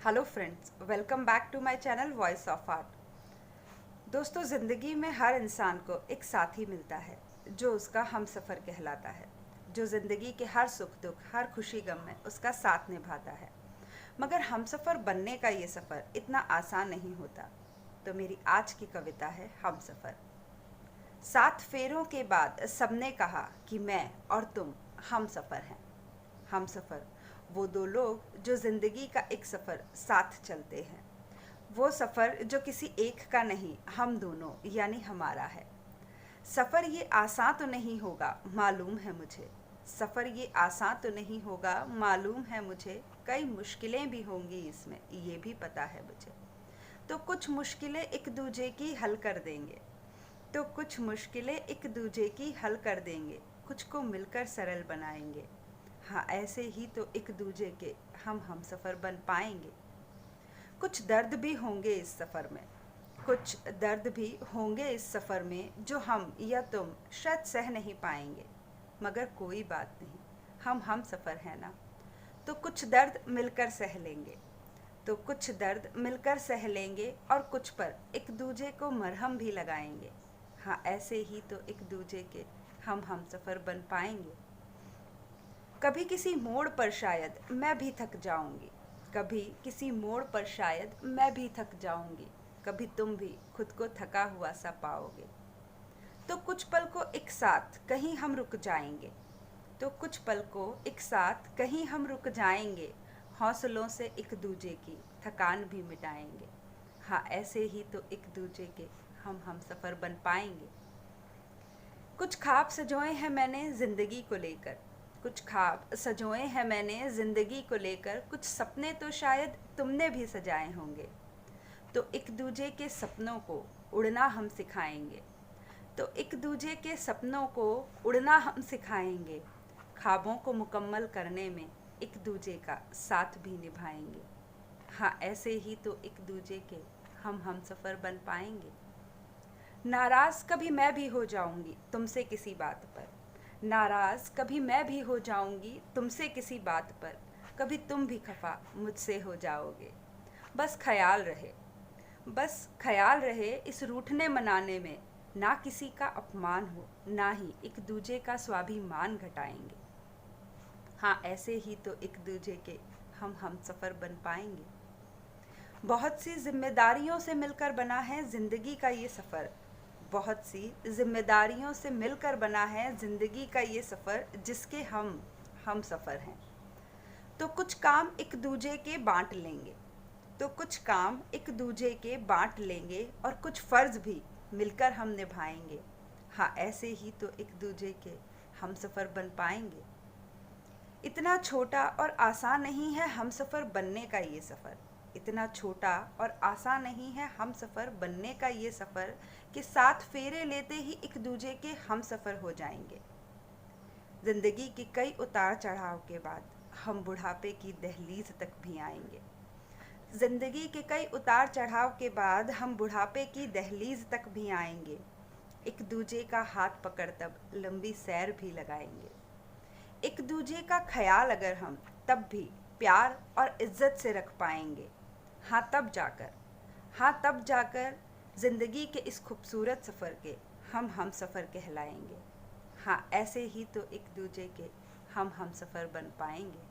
Hello friends, welcome back to my channel voice of art. दोस्तों, ज़िंदगी में हर इंसान को एक साथी मिलता है जो उसका हमसफ़र कहलाता है, जो ज़िंदगी के हर सुख दुख, हर खुशी गम में उसका साथ निभाता है। मगर हमसफ़र बनने का ये सफ़र इतना आसान नहीं होता। तो मेरी आज की कविता है हमसफ़र। 7 फेरों के बाद सबने कहा कि मैं और तुम हमसफ़र हैं। हमसफ़र वो दो लोग जो ज़िंदगी का एक सफ़र साथ चलते हैं। वो सफ़र जो किसी एक का नहीं, हम दोनों यानी हमारा है। सफ़र ये आसान तो नहीं होगा, मालूम है मुझे। सफ़र ये आसान तो नहीं होगा, मालूम है मुझे। कई मुश्किलें भी होंगी इसमें, ये भी पता है मुझे। तो कुछ मुश्किलें एक दूजे की हल कर देंगे। तो कुछ मुश्किलें एक दूजे की हल कर देंगे। कुछ को मिलकर सरल बनाएंगे। हाँ, ऐसे ही तो एक दूजे के हम हमसफ़र बन पाएंगे। कुछ दर्द भी होंगे इस सफ़र में। कुछ दर्द भी होंगे इस सफ़र में जो हम या तुम शायद सह नहीं पाएंगे। मगर कोई बात नहीं, हम हमसफ़र हैं ना। तो कुछ दर्द मिलकर सह लेंगे। तो कुछ दर्द मिलकर सह लेंगे और कुछ पर एक दूजे को मरहम भी लगाएंगे। हाँ, ऐसे ही तो एक दूजे के हम हमसफ़र बन पाएंगे। कभी किसी मोड़ पर शायद मैं भी थक जाऊंगी। कभी किसी मोड़ पर शायद मैं भी थक जाऊंगी। कभी तुम भी खुद को थका हुआ सा पाओगे। तो कुछ पल को एक साथ कहीं हम रुक जाएंगे। तो कुछ पल को एक साथ कहीं हम रुक जाएंगे। हौसलों से एक दूजे की थकान भी मिटाएंगे। हाँ, ऐसे ही तो एक दूजे के हम हमसफ़र बन पाएंगे। कुछ ख्वाब सजोए हैं मैंने ज़िंदगी को लेकर। कुछ ख्वाब सजोए हैं मैंने ज़िंदगी को लेकर। कुछ सपने तो शायद तुमने भी सजाए होंगे। तो एक दूजे के सपनों को उड़ना हम सिखाएंगे। तो एक दूजे के सपनों को उड़ना हम सिखाएंगे। ख्वाबों को मुकम्मल करने में एक दूजे का साथ भी निभाएंगे। हाँ, ऐसे ही तो एक दूजे के हम हमसफ़र बन पाएंगे। नाराज़ कभी मैं भी हो जाऊंगी तुमसे किसी बात पर। नाराज़ कभी मैं भी हो जाऊंगी तुमसे किसी बात पर। कभी तुम भी खफा मुझसे हो जाओगे। बस ख्याल रहे, बस ख्याल रहे इस रूठने मनाने में ना किसी का अपमान हो, ना ही एक दूजे का स्वाभिमान घटाएंगे। हाँ, ऐसे ही तो एक दूजे के हम हमसफ़र बन पाएंगे। बहुत सी जिम्मेदारियों से मिलकर बना है ज़िंदगी का ये सफ़र। बहुत सी जिम्मेदारियों से मिलकर बना है ज़िंदगी का ये सफ़र, जिसके हम सफ़र हैं। तो कुछ काम एक दूजे के बांट लेंगे। तो कुछ काम एक दूजे के बांट लेंगे और कुछ फ़र्ज़ भी मिलकर हम निभाएंगे। हाँ, ऐसे ही तो एक दूजे के हम सफ़र बन पाएंगे। इतना छोटा और आसान नहीं है हम सफ़र बनने का ये सफ़र। इतना छोटा और आसान नहीं है हम सफ़र बनने का ये सफ़र कि 7 फेरे लेते ही एक दूजे के हम सफ़र हो जाएंगे। ज़िंदगी के कई उतार चढ़ाव के बाद हम बुढ़ापे की दहलीज तक भी आएंगे। ज़िंदगी के कई उतार चढ़ाव के बाद हम बुढ़ापे की दहलीज तक भी आएंगे। एक दूजे का हाथ पकड़ तब लंबी सैर भी लगाएंगे। एक दूजे का ख्याल अगर हम तब भी प्यार और इज्जत से रख पाएंगे। हाँ, तब जाकर ज़िंदगी के इस खूबसूरत सफ़र के हम सफ़र कहलाएंगे। हाँ, ऐसे ही तो एक दूजे के हम सफ़र बन पाएंगे।